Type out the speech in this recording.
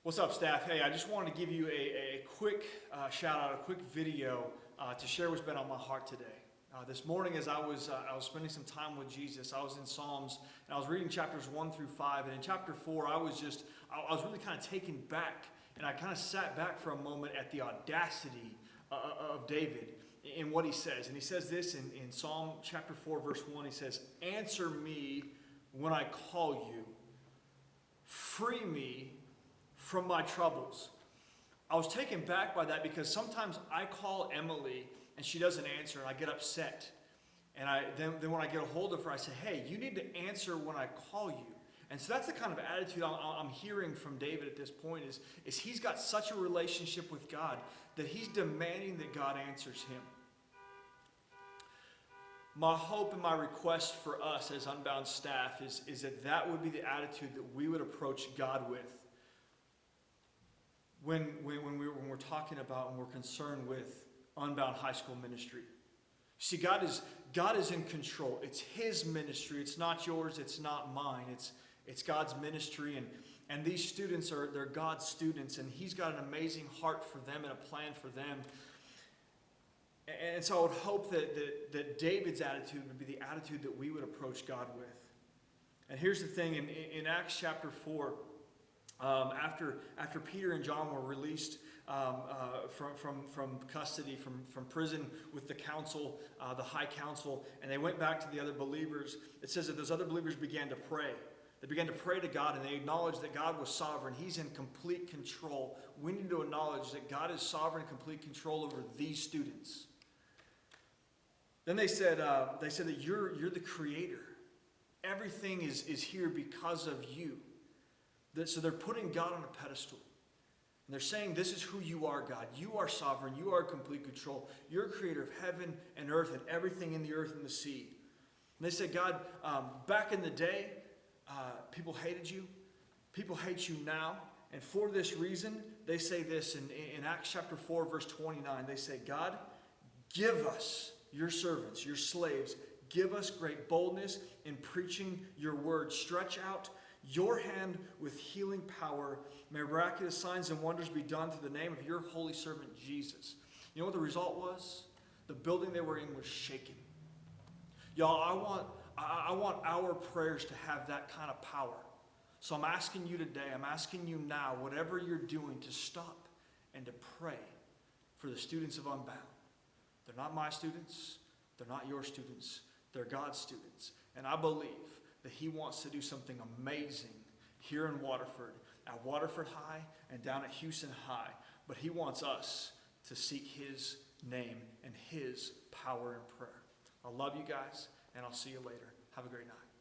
What's up, staff? Hey, I just wanted to give you a quick shout out, a quick video to share what's been on my heart today. This morning, as I was spending some time with Jesus, I was in Psalms and I was reading chapters 1 through 5. And in chapter 4, I was really kind of taken back, and I kind of sat back for a moment at the audacity of David in what he says. And he says this in Psalm chapter 4, verse 1. He says, "Answer me when I call you. Free me from my troubles." I was taken back by that because sometimes I call Emily and she doesn't answer and I get upset. And then when I get a hold of her, I say, "Hey, you need to answer when I call you." And so that's the kind of attitude I'm hearing from David at this point is he's got such a relationship with God that he's demanding that God answers him. My hope and my request for us as Unbound staff is that would be the attitude that we would approach God with when we're talking about and we're concerned with Unbound High School ministry. See, God is in control. It's His ministry. It's not yours. It's not mine. It's God's ministry, and these students they're God's students, and He's got an amazing heart for them and a plan for them. And so I would hope that David's attitude would be the attitude that we would approach God with. And here's the thing, in Acts chapter 4, after Peter and John were released from custody, from prison with the council, the high council, and they went back to the other believers, it says that those other believers began to pray. They began to pray to God, and they acknowledged that God was sovereign. He's in complete control. We need to acknowledge that God is sovereign, complete control over these students. Then they said that you're the creator. Everything is here because of you. So they're putting God on a pedestal. And they're saying, this is who you are, God. You are sovereign. You are in complete control. You're creator of heaven and earth and everything in the earth and the sea. And they said, God, back in the day, people hated you. People hate you now. And for this reason, they say this in Acts chapter 4, verse 29. They say, God, give us, your servants, your slaves, give us great boldness in preaching your word. Stretch out your hand with healing power. May miraculous signs and wonders be done through the name of your holy servant Jesus. You know what the result was? The building they were in was shaken. Y'all, I want our prayers to have that kind of power. So I'm asking you today, I'm asking you now, whatever you're doing, to stop and to pray for the students of Unbound. They're not my students. They're not your students. They're God's students. And I believe that He wants to do something amazing here in Waterford, at Waterford High and down at Houston High. But He wants us to seek His name and His power in prayer. I love you guys, and I'll see you later. Have a great night.